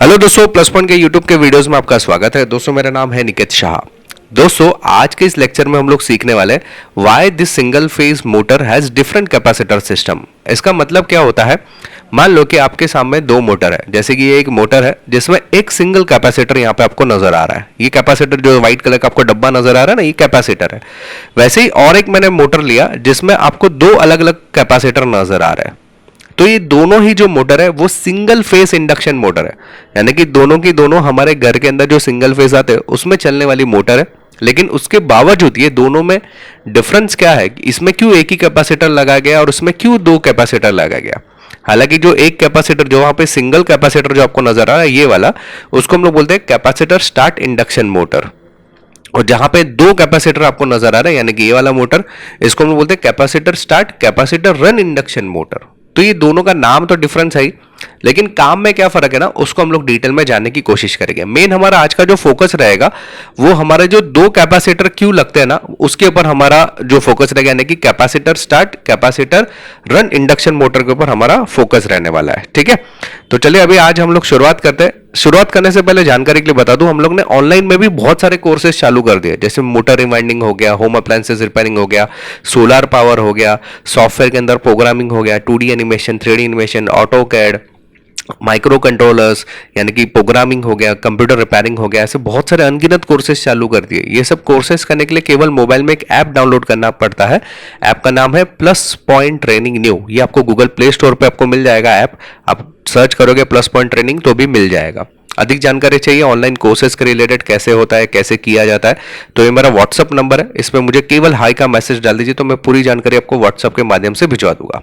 Hello दोस्तों, plus point के YouTube के वीडियोस में आपका स्वागत है। दोस्तों मेरा नाम है निकेत शाह। दोस्तों आज के इस लेक्चर में हम लोग सीखने वाले why this single phase motor has different capacitor system. इसका मतलब क्या होता है, मान लो कि आपके सामने दो मोटर है, जैसे कि ये एक मोटर है जिसमें एक सिंगल कैपेसिटर यहाँ पे आपको नजर आ रहा है। ये कैपेसिटर जो व्हाइट कलर का आपको डब्बा नजर आ रहा है ना, ये कैपेसिटर है। वैसे ही और एक मैंने मोटर लिया जिसमें आपको दो अलग अलग कैपेसिटर नजर आ रहे हैं। तो ये दोनों ही जो मोटर है वो सिंगल फेस इंडक्शन मोटर है, यानी कि दोनों की दोनों हमारे घर के अंदर जो सिंगल फेस आते हैं उसमें चलने वाली मोटर है। लेकिन उसके बावजूद ये दोनों में डिफरेंस क्या है, इसमें क्यों एक ही कैपेसिटर लगाया गया और उसमें क्यों दो कैपेसिटर लगाया गया। हालांकि जो एक कैपेसिटर जो वहां पे सिंगल कैपेसिटर जो आपको नजर आ रहा है ये वाला, उसको हम लोग बोलते हैं कैपेसिटर स्टार्ट इंडक्शन मोटर। और जहां पे दो कैपेसिटर आपको नजर आ रहा है यानी कि ये वाला मोटर, इसको हम लोग बोलते हैं capacitor start capacitor run induction motor. तो ये दोनों का नाम तो डिफरेंस है ही, लेकिन काम में क्या फर्क है ना, उसको हम लोग डिटेल में जानने की कोशिश करेंगे। मेन हमारा आज का जो फोकस रहेगा वो हमारे जो दो कैपेसिटर क्यों लगते हैं ना, उसके ऊपर हमारा जो फोकस रहेगा, यानी कि capacitor start capacitor run induction motor के ऊपर हमारा फोकस रहने वाला है। ठीक है, तो चलिए अभी आज हम लोग शुरुआत करते हैं। शुरुआत करने से पहले जानकारी के लिए बता दूं, हम लोग ने ऑनलाइन में भी बहुत सारे कोर्सेज चालू कर दिए, जैसे मोटर रिवाइंडिंग हो गया, होम अप्लायंसेस रिपेयरिंग हो गया, सोलर पावर हो गया, सॉफ्टवेयर के अंदर प्रोग्रामिंग हो गया, 2D animation, 3D animation, AutoCAD, microcontrollers यानी कि प्रोग्रामिंग हो गया, कंप्यूटर रिपेयरिंग हो गया। ऐसे बहुत सारे अनगिनत कोर्सेज चालू कर दिए। ये सब कोर्सेज करने के लिए केवल मोबाइल में एक ऐप डाउनलोड करना पड़ता है। ऐप का नाम है प्लस पॉइंट ट्रेनिंग न्यू। ये आपको गूगल प्ले स्टोर पे आपको मिल जाएगा ऐप। आप सर्च करोगे प्लस पॉइंट ट्रेनिंग तो भी मिल जाएगा। अधिक जानकारी चाहिए ऑनलाइन कोर्सेज के रिलेटेड, कैसे होता है, कैसे किया जाता है, तो ये मेरा व्हाट्सअप नंबर है, इस पर मुझे केवल हाई का मैसेज डाल दीजिए तो मैं पूरी जानकारी आपको व्हाट्सअप के माध्यम से भिजवा दूंगा।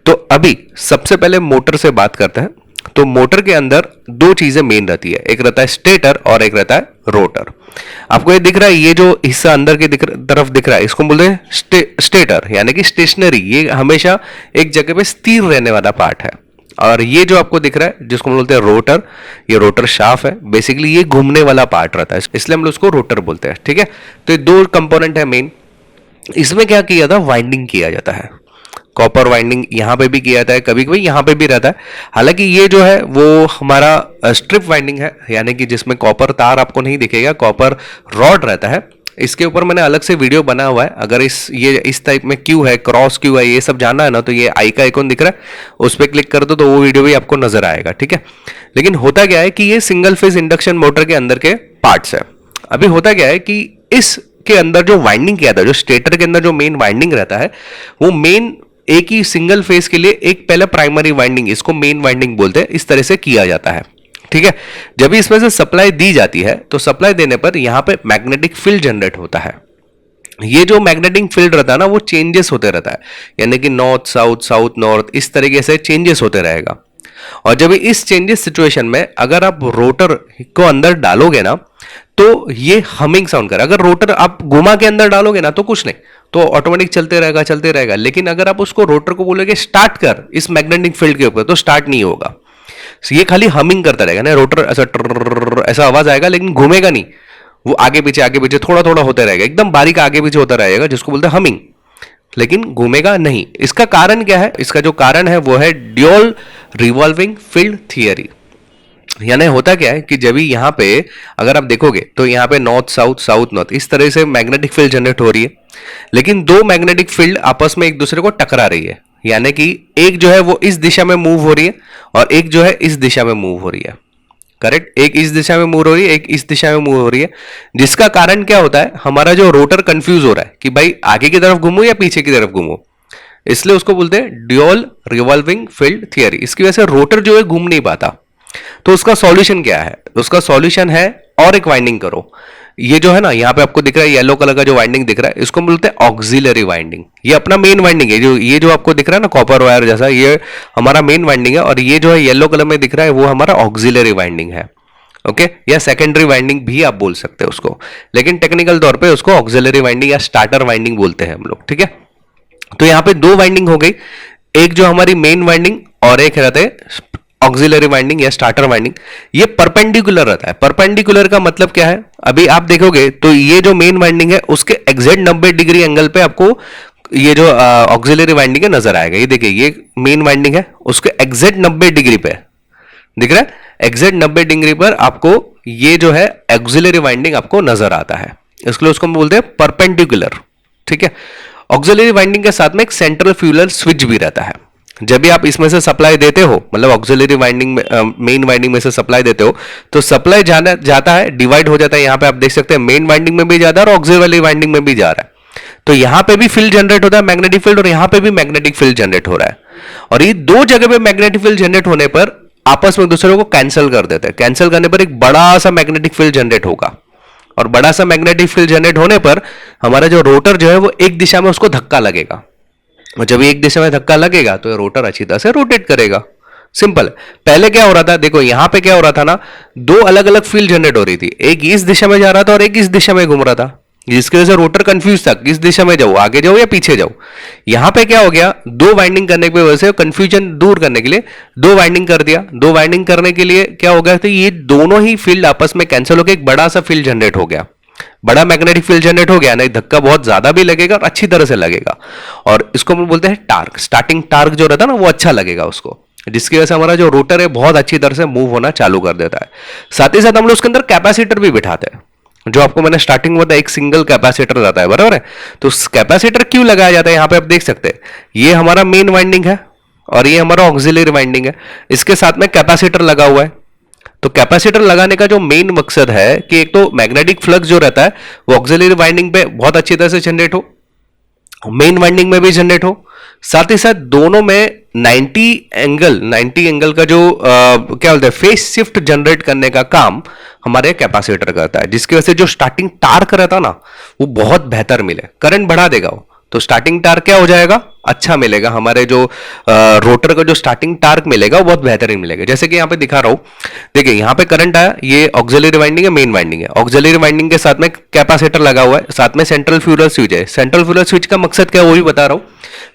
तो अभी सबसे पहले मोटर से बात करते हैं। तो मोटर के अंदर दो चीजें मेन रहती है, एक रहता है स्टेटर और एक रहता है रोटर। आपको ये दिख रहा है, ये जो हिस्सा अंदर की तरफ दिख रहा है इसको बोलते हैं स्टेटर यानी कि स्टेशनरी। ये हमेशा एक जगह पे स्थिर रहने वाला पार्ट है। और ये जो आपको दिख रहा है जिसको हम बोलते हैं रोटर, ये रोटर शाफ्ट है। बेसिकली ये घूमने वाला पार्ट रहता है, इसलिए हम लोग उसको रोटर बोलते हैं। ठीक है, तो ये दो कंपोनेंट है मेन। इसमें क्या किया था, वाइंडिंग किया जाता है। कॉपर वाइंडिंग यहां पे भी किया जाता है, कभी कभी यहां पे भी रहता है। हालांकि ये जो है वो हमारा स्ट्रिप वाइंडिंग है, यानी कि जिसमें कॉपर तार आपको नहीं दिखेगा, कॉपर रॉड रहता है। इसके ऊपर मैंने अलग से वीडियो बना हुआ है। अगर इस टाइप में क्यों है, क्रॉस क्यों है, ये सब जानना है ना, तो ये आई का आइकॉन दिख रहा है, उस पर क्लिक कर दो तो वो वीडियो भी आपको नजर आएगा। ठीक है, लेकिन होता क्या है कि ये सिंगल फेज इंडक्शन मोटर के अंदर के पार्ट्स है। अभी होता क्या है कि इसके अंदर जो वाइंडिंग किया था, जो स्टेटर के अंदर जो मेन वाइंडिंग रहता है, वो मेन एक ही सिंगल फेज के लिए एक पहले प्राइमरी वाइंडिंग, इसको मेन वाइंडिंग बोलते हैं, इस तरह से किया जाता है। ठीक है, जब इसमें से सप्लाई दी जाती है तो सप्लाई देने पर यहां पे मैग्नेटिक फील्ड जनरेट होता है। ये जो मैग्नेटिक फील्ड रहता है ना, वो चेंजेस होते रहता है, यानी कि नॉर्थ साउथ, साउथ नॉर्थ, इस तरीके से चेंजेस होते रहेगा। और जब इस चेंजेस सिचुएशन में अगर आप रोटर को अंदर डालोगे ना, तो ये हमिंग साउंड कर, अगर रोटर आप घुमा के अंदर डालोगे ना तो कुछ नहीं, तो ऑटोमेटिक चलते रहेगा। लेकिन अगर आप उसको रोटर को बोलोगे स्टार्ट कर इस मैग्नेटिक फील्ड के ऊपर, तो स्टार्ट नहीं होगा। ये खाली हमिंग करता रहेगा ना, रोटर ऐसा आवाज आएगा लेकिन घूमेगा नहीं, वो आगे पीछे थोड़ा थोड़ा होता रहेगा, एकदम बारीक आगे पीछे होता रहेगा, जिसको बोलते हैं हमिंग, लेकिन घूमेगा नहीं। इसका कारण क्या है, इसका जो कारण है वो है ड्यूल रिवॉल्विंग फील्ड थियरी। यानी होता क्या है कि जब भी यहां पे अगर आप देखोगे तो यहां पे नॉर्थ साउथ, साउथ नॉर्थ, इस तरह से मैग्नेटिक फील्ड जनरेट हो रही है, लेकिन दो मैग्नेटिक फील्ड आपस में एक दूसरे को टकरा रही है। यानी कि एक जो है वो इस दिशा में मूव हो रही है और एक जो है इस दिशा में मूव हो रही है। करेक्ट, एक इस दिशा में मूव हो रही है, एक इस दिशा में मूव हो रही है, जिसका कारण क्या होता है, हमारा जो रोटर कंफ्यूज हो रहा है कि भाई आगे की तरफ घूमो या पीछे की तरफ घूमो, इसलिए उसको बोलते हैं ड्यूल रिवॉल्विंग फील्ड थियरी। इसकी वजह से रोटर जो है घूम नहीं पाता। तो उसका सॉल्यूशन क्या है, उसका सॉल्यूशन है और एक वाइंडिंग करो। ये जो है ना, यहाँ पे आपको दिख रहा है येलो कलर का जो वाइंडिंग दिख रहा है, इसको बोलते हैं ऑक्सिलरी वाइंडिंग। ये अपना मेन वाइंडिंग है, ये जो आपको दिख रहा है ना कॉपर वायर जैसा, ये हमारा मेन वाइंडिंग है। और ये जो है येलो कलर में दिख रहा है वो हमारा ऑक्सिलरी वाइंडिंग है। ओके, या सेकेंडरी वाइंडिंग भी आप बोल सकते हैं उसको, लेकिन टेक्निकल तौर पे उसको ऑक्सिलरी वाइंडिंग या स्टार्टर वाइंडिंग बोलते हैं हम लोग। ठीक है, तो यहाँ पे दो वाइंडिंग हो गई, एक जो हमारी मेन वाइंडिंग और एक रहते हैं ऑक्सिलरी वाइंडिंग या स्टार्टर वाइंडिंग। ये परपेंडिकुलर रहता है। परपेंडिकुलर का मतलब क्या है, अभी आप देखोगे तो ये जो मेन वाइंडिंग है उसके एग्जैक्ट 90 डिग्री एंगल पे आपको ये जो ऑक्सिलरी वाइंडिंग है नजर आएगा। ये देखिए, ये मेन वाइंडिंग है, उसके एग्जैक्ट 90 डिग्री पे दिख रहा है, एग्जैक्ट 90 डिग्री पर आपको ये जो है ऑक्सिलरी वाइंडिंग आपको नजर आता है, इसके लिए उसको हम बोलते हैं परपेंडिकुलर। ठीक है, ऑक्सिलरी वाइंडिंग के साथ में एक सेंट्रल फ्यूलर स्विच भी रहता है। जब भी आप इसमें से सप्लाई देते हो, मतलब ऑक्सिलरी वाइंडिंग में मेन वाइंडिंग में से सप्लाई देते हो, तो सप्लाई जाता है, डिवाइड हो जाता है। यहां पे आप देख सकते हैं मेन वाइंडिंग में भी जा रहा है और ऑक्सिलरी वाइंडिंग में भी जा रहा है। तो यहां पे भी फील्ड जनरेट होता है मैग्नेटिक फील्ड, और यहां पे भी मैग्नेटिक फील्ड जनरेट हो रहा है। और ये दो जगह पे मैग्नेटिक फील्ड जनरेट होने पर आपस में एक दूसरे को कैंसिल कर देते हैं। कैंसिल करने पर एक बड़ा सा मैग्नेटिक फील्ड जनरेट होगा, और बड़ा सा मैग्नेटिक फील्ड जनरेट होने पर हमारा जो रोटर जो है वो एक दिशा में उसको धक्का लगेगा, और जब एक दिशा में धक्का लगेगा तो रोटर अच्छी तरह से रोटेट करेगा। सिंपल। पहले क्या हो रहा था, देखो यहां पे क्या हो रहा था ना, दो अलग अलग फील्ड जनरेट हो रही थी, एक इस दिशा में जा रहा था और एक इस दिशा में घूम रहा था, जिसकी वजह से रोटर कंफ्यूज था किस दिशा में जाऊं, आगे जाऊं या पीछे जाऊं। यहां पे क्या हो गया, दो वाइंडिंग करने की वजह से कंफ्यूजन दूर करने के लिए दो वाइंडिंग कर दिया। दो वाइंडिंग करने के लिए क्या हो गया, तो ये दोनों ही फील्ड आपस में कैंसिल होकर एक बड़ा सा फील्ड जनरेट हो गया, बड़ा मैग्नेटिक फील्ड जनरेट हो गया ना, धक्का बहुत ज्यादा भी लगेगा और अच्छी तरह से लगेगा, और इसको हम बोलते हैं टार्क। स्टार्टिंग टार्क जो रहता है ना वो अच्छा लगेगा उसको, जिसकी वजह से हमारा जो रोटर है बहुत अच्छी तरह से मूव होना चालू कर देता है। साथ ही साथ हम लोग उसके अंदर कैपेसिटर भी बिठाते हैं, जो आपको मैंने स्टार्टिंग में बताया, एक सिंगल कैपेसिटर रहता है, बराबर है। तो कैपेसिटर क्यों लगाया जाता है, यहां पे आप देख सकते हैं, ये हमारा मेन वाइंडिंग है और ये हमारा ऑक्सिलरी वाइंडिंग है, इसके साथ में कैपेसिटर लगा हुआ है। तो कैपेसिटर लगाने का जो मेन मकसद है कि एक तो मैग्नेटिक फ्लक्स जो रहता है वो ऑक्सिलरी वाइंडिंग पे बहुत अच्छी तरह से जनरेट हो, मेन वाइंडिंग में भी जनरेट हो, साथ ही साथ दोनों में 90 एंगल का जो क्या बोलते हैं फेस शिफ्ट जनरेट करने का काम हमारे कैपेसिटर करता है, जिसकी वजह से जो स्टार्टिंग टार्क रहता है ना वो बहुत बेहतर मिले, करंट बढ़ा देगा वो। तो स्टार्टिंग टार्क क्या हो जाएगा, अच्छा मिलेगा, हमारे जो रोटर का जो स्टार्टिंग टार्क मिलेगा वो बहुत बेहतरीन मिलेगा। जैसे कि यहां पे दिखा रहा हूं, देखिए यहां पे करंट आया, ये ऑक्सिलरी वाइंडिंग है, मेन वाइंडिंग है, ऑक्सिलरी वाइंडिंग के साथ में कैपेसिटर लगा हुआ है, साथ में सेंट्रल फ्यूलर स्विच है। सेंट्रल फ्यूलर स्विच का मकसद क्या है वो भी बता रहा हूं,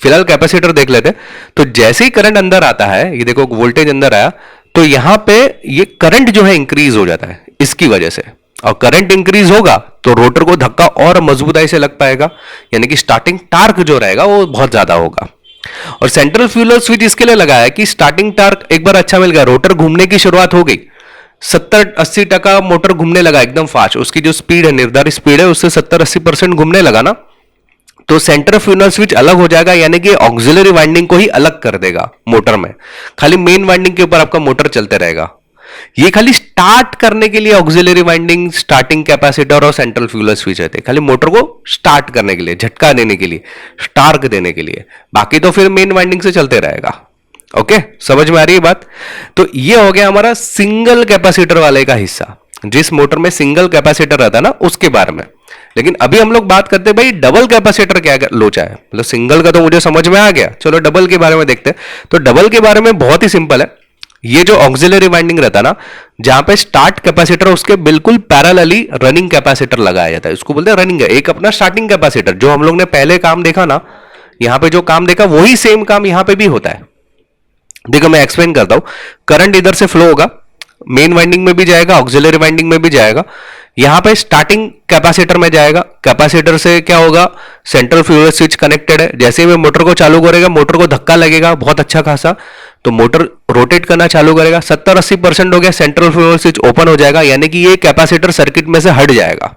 फिलहाल कैपेसिटर देख लेते हैं। तो जैसे ही करंट अंदर आता है, ये देखो वोल्टेज अंदर आया, तो यहां पे ये करंट जो है इंक्रीज हो जाता है इसकी वजह से, और करंट इंक्रीज होगा तो रोटर को धक्का और मजबूताई से लग पाएगा, यानी कि स्टार्टिंग टार्क जो रहेगा वो बहुत ज्यादा होगा। और सेंट्रल फ्यूलर स्विच इसके लिए लगाया है कि स्टार्टिंग टार्क एक बार अच्छा मिल गया, रोटर घूमने की शुरुआत हो गई, 70-80% मोटर घूमने लगा एकदम फास्ट, उसकी जो स्पीड है, निर्धारित स्पीड है, उससे 70-80% घूमने लगा ना, तो सेंटर फ्यूलर स्विच अलग हो जाएगा, यानी कि ऑक्सिलरी वाइंडिंग को ही अलग कर देगा मोटर में, खाली मेन वाइंडिंग के ऊपर आपका मोटर चलते रहेगा। ये खाली स्टार्ट करने के लिए ऑक्सिलरी वाइंडिंग, स्टार्टिंग कैपेसिटर और सेंट्रल फ्यूलर स्विच रहते हैं, खाली मोटर को स्टार्ट करने के लिए, झटका देने के लिए, स्टार्क देने के लिए, बाकी तो फिर मेन वाइंडिंग से चलते रहेगा। ओके, समझ में आ रही है बात। तो ये हो गया हमारा सिंगल कैपेसिटर वाले का हिस्सा, जिस मोटर में सिंगल कैपेसिटर रहता है ना उसके बारे में। लेकिन अभी हम लोग बात करते हैं भाई डबल कैपेसिटर क्या लोचा है, मतलब सिंगल का तो मुझे समझ में आ गया, चलो डबल के बारे में देखते हैं। तो डबल के बारे में बहुत ही सिंपल है, ये जो ऑक्सिलरी वाइंडिंग रहता है ना, जहां पे स्टार्ट कैपेसिटर उसके बिल्कुल पैरेलली रनिंग कैपेसिटर लगाया जाता है, उसको बोलते हैं रनिंग है। एक अपना स्टार्टिंग कैपेसिटर जो हम लोग ने पहले काम देखा ना, यहां पे जो काम देखा वही सेम काम यहां पे भी होता है। देखो मैं एक्सप्लेन करता हूं, करंट इधर से फ्लो होगा, मेन वाइंडिंग में भी जाएगा, ऑक्सिलरी वाइंडिंग में भी जाएगा, यहां पे स्टार्टिंग कैपेसिटर में जाएगा, कैपेसिटर से क्या होगा, सेंट्रल फ्यूलर स्विच कनेक्टेड है, जैसे ही मैं मोटर को चालू करेगा मोटर को धक्का लगेगा बहुत अच्छा खासा, तो मोटर रोटेट करना चालू करेगा, 70-80% हो गया, सेंट्रल फ्यूलर स्विच ओपन हो जाएगा, यानी कि ये कैपेसिटर सर्किट में से हट जाएगा।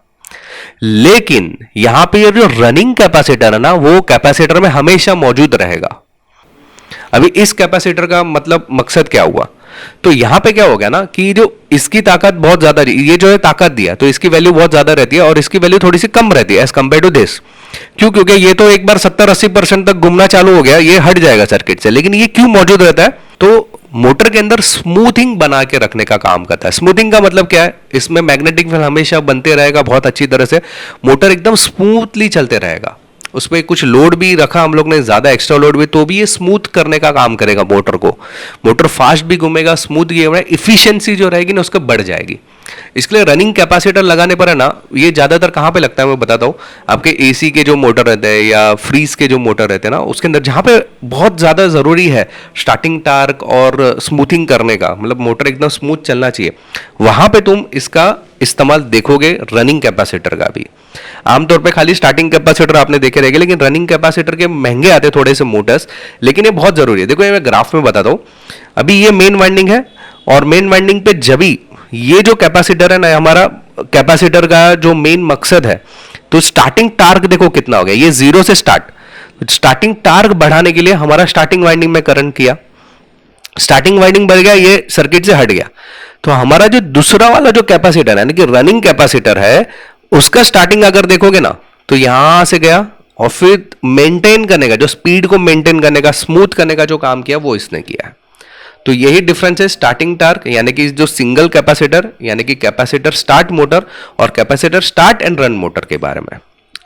लेकिन यहां पे ये जो रनिंग कैपेसिटर है ना, वो कैपेसिटर में हमेशा मौजूद रहेगा। अभी इस कैपेसिटर का मतलब मकसद क्या हुआ, तो यहां पे क्या हो गया ना कि जो इसकी ताकत बहुत ज्यादा, ये जो है ताकत दिया तो इसकी वैल्यू बहुत ज्यादा रहती है और इसकी वैल्यू थोड़ी सी कम रहती है एज कंपेयर टू दिस। क्यों, क्योंकि ये तो एक बार 70-80% तक घूमना चालू हो गया, ये हट जाएगा सर्किट से। लेकिन ये क्यों मौजूद रहता है, तो मोटर के अंदर स्मूथिंग बना के रखने का काम करता है। स्मूथिंग का मतलब क्या है, इसमें मैग्नेटिक फील्ड हमेशा बनते रहेगा बहुत अच्छी तरह से, मोटर एकदम स्मूथली चलते रहेगा। उस पर कुछ लोड भी रखा हम लोग ने, ज्यादा एक्स्ट्रा लोड भी, तो भी ये स्मूथ करने का काम करेगा मोटर को, मोटर फास्ट भी घूमेगा, स्मूथ भी, इफिशियंसी जो रहेगी ना उसका बढ़ जाएगी। इसके लिए रनिंग कैपेसिटर लगाने पर है ना, ये ज्यादातर कहां पे लगता है मैं बताता हूं, आपके एसी के जो मोटर रहते हैं या फ्रीज के जो मोटर रहते हैं ना, उसके अंदर जहां पे बहुत ज्यादा जरूरी है स्टार्टिंग टार्क और स्मूथिंग करने का, मतलब मोटर एकदम स्मूथ चलना चाहिए, वहां पे तुम इसका इस्तेमाल देखोगे रनिंग कैपेसिटर का भी। आमतौर पे खाली स्टार्टिंग कैपेसिटर आपने देखे रहेंगे, लेकिन रनिंग कैपेसिटर के महंगे आते थोड़े से मोटर्स, लेकिन ये बहुत जरूरी है। देखो ये मैं ग्राफ में बताता हूं, अभी ये मेन वाइंडिंग है और मेन वाइंडिंग पे जब भी ये जो कैपेसिटर है ना, हमारा कैपेसिटर का जो मेन मकसद है, तो स्टार्टिंग टार्क देखो कितना हो गया, ये 0 से स्टार्टिंग टार्क बढ़ाने के लिए हमारा स्टार्टिंग वाइंडिंग में करंट किया, स्टार्टिंग वाइंडिंग बढ़ गया, ये सर्किट से हट गया। तो हमारा जो दूसरा वाला जो कैपेसिटर है, यानी कि रनिंग कैपेसिटर है, उसका स्टार्टिंग अगर देखोगे ना, तो यहां से गया और फिर मेंटेन करने का, जो स्पीड को मेंटेन करने का, स्मूथ करने का जो काम किया, वो इसने किया है। तो यही डिफरेंस है स्टार्टिंग टार्क यानी कि जो सिंगल कैपेसिटर यानी कि कैपेसिटर स्टार्ट मोटर और capacitor start and run motor के बारे में।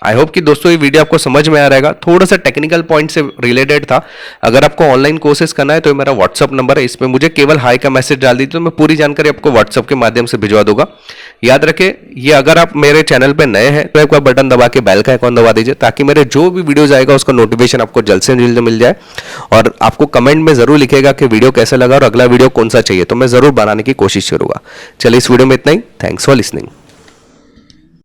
आई होप कि दोस्तों ये वीडियो आपको समझ में आ रहेगा, थोड़ा सा टेक्निकल पॉइंट से रिलेटेड था। अगर आपको ऑनलाइन कोर्सेज करना है तो मेरा व्हाट्सअप नंबर है, इसमें मुझे केवल हाई का मैसेज डाल दीजिए, तो मैं पूरी जानकारी आपको व्हाट्सअप के माध्यम से भिजवा दूंगा। याद रखें, ये अगर आप मेरे चैनल पर नए हैं तो एक बार बटन दबा के बेल का आइकॉन दबा दीजिए, ताकि मेरे जो भी वीडियोज आएगा उसका नोटिफिकेशन आपको जल्द से जल्द मिल जाए। और आपको कमेंट में जरूर लिखेगा कि वीडियो कैसा लगा और अगला वीडियो कौन सा चाहिए, तो मैं जरूर बनाने की कोशिश करूंगा। चलिए इस वीडियो में इतना ही, थैंक्स फॉर लिसनिंग।